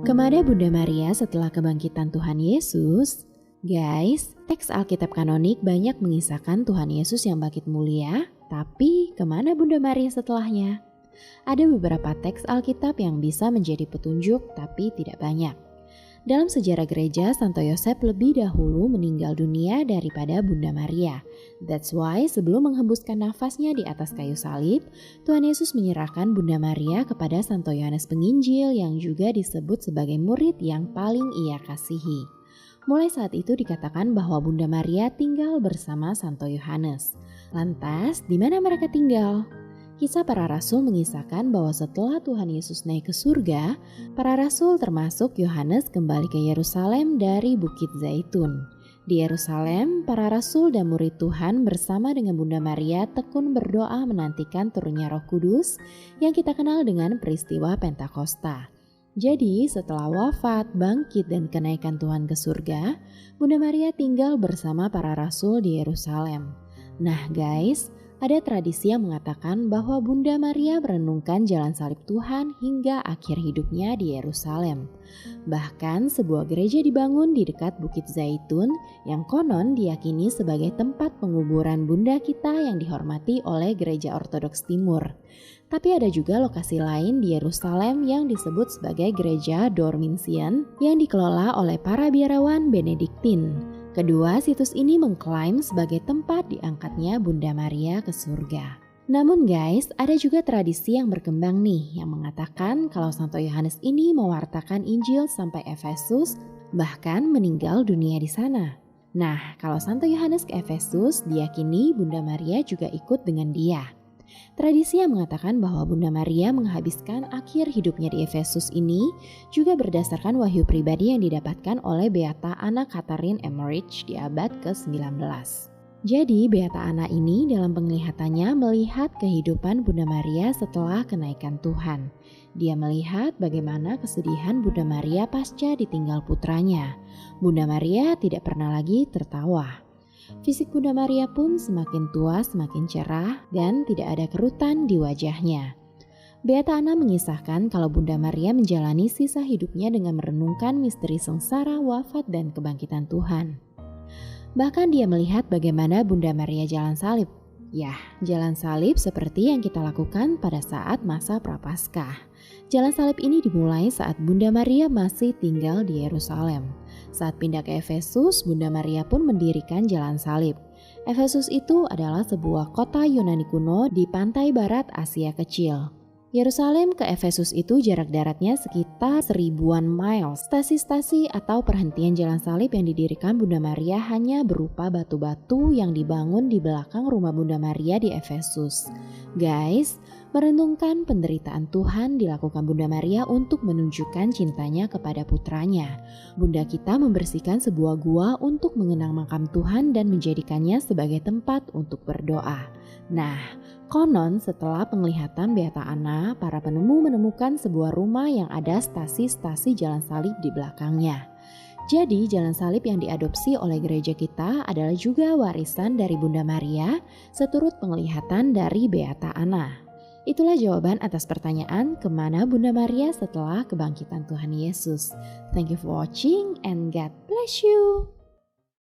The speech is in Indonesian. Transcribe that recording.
Kemana Bunda Maria setelah kebangkitan Tuhan Yesus? Guys, teks Alkitab kanonik banyak mengisahkan Tuhan Yesus yang bangkit mulia, tapi kemana Bunda Maria setelahnya? Ada beberapa teks Alkitab yang bisa menjadi petunjuk, tapi tidak banyak. Dalam sejarah gereja, Santo Yosef lebih dahulu meninggal dunia daripada Bunda Maria. That's why sebelum menghembuskan nafasnya di atas kayu salib, Tuhan Yesus menyerahkan Bunda Maria kepada Santo Yohanes Penginjil yang juga disebut sebagai murid yang paling ia kasihi. Mulai saat itu dikatakan bahwa Bunda Maria tinggal bersama Santo Yohanes. Lantas, di mana mereka tinggal? Kisah para rasul mengisahkan bahwa setelah Tuhan Yesus naik ke surga, para rasul termasuk Yohanes kembali ke Yerusalem dari Bukit Zaitun. Di Yerusalem, para rasul dan murid Tuhan bersama dengan Bunda Maria tekun berdoa menantikan turunnya Roh Kudus yang kita kenal dengan peristiwa Pentakosta. Jadi setelah wafat, bangkit dan kenaikan Tuhan ke surga, Bunda Maria tinggal bersama para rasul di Yerusalem. Nah guys, ada tradisi yang mengatakan bahwa Bunda Maria merenungkan jalan salib Tuhan hingga akhir hidupnya di Yerusalem. Bahkan sebuah gereja dibangun di dekat Bukit Zaitun yang konon diyakini sebagai tempat penguburan Bunda kita yang dihormati oleh Gereja Ortodoks Timur. Tapi ada juga lokasi lain di Yerusalem yang disebut sebagai Gereja Dormition yang dikelola oleh para biarawan Benediktin. Kedua situs ini mengklaim sebagai tempat diangkatnya Bunda Maria ke surga. Namun guys, ada juga tradisi yang berkembang nih yang mengatakan kalau Santo Yohanes ini mewartakan Injil sampai Efesus, bahkan meninggal dunia di sana. Nah, kalau Santo Yohanes ke Efesus, diyakini Bunda Maria juga ikut dengan dia. Tradisi yang mengatakan bahwa Bunda Maria menghabiskan akhir hidupnya di Efesus ini juga berdasarkan wahyu pribadi yang didapatkan oleh Beata Anna Catherine Emmerich di abad ke-19. Jadi Beata Anna ini dalam penglihatannya melihat kehidupan Bunda Maria setelah kenaikan Tuhan. Dia melihat bagaimana kesedihan Bunda Maria pasca ditinggal putranya. Bunda Maria tidak pernah lagi tertawa. Fisik Bunda Maria pun semakin tua semakin cerah dan tidak ada kerutan di wajahnya. Beata Anna mengisahkan kalau Bunda Maria menjalani sisa hidupnya dengan merenungkan misteri sengsara, wafat, dan kebangkitan Tuhan. Bahkan dia melihat bagaimana Bunda Maria jalan salib. Ya, jalan salib seperti yang kita lakukan pada saat masa Prapaskah. Jalan salib ini dimulai saat Bunda Maria masih tinggal di Yerusalem. Saat pindah ke Efesus, Bunda Maria pun mendirikan jalan salib. Efesus itu adalah sebuah kota Yunani kuno di pantai barat Asia Kecil. Yerusalem ke Efesus itu jarak daratnya sekitar 1000-an miles. Stasi-stasi atau perhentian jalan salib yang didirikan Bunda Maria hanya berupa batu-batu yang dibangun di belakang rumah Bunda Maria di Efesus. Guys, merenungkan penderitaan Tuhan dilakukan Bunda Maria untuk menunjukkan cintanya kepada putranya. Bunda kita membersihkan sebuah gua untuk mengenang makam Tuhan dan menjadikannya sebagai tempat untuk berdoa. Nah, konon setelah penglihatan Beata Anna, para penemu menemukan sebuah rumah yang ada stasi-stasi jalan salib di belakangnya. Jadi jalan salib yang diadopsi oleh gereja kita adalah juga warisan dari Bunda Maria seturut penglihatan dari Beata Anna. Itulah jawaban atas pertanyaan kemana Bunda Maria setelah kebangkitan Tuhan Yesus. Thank you for watching and God bless you.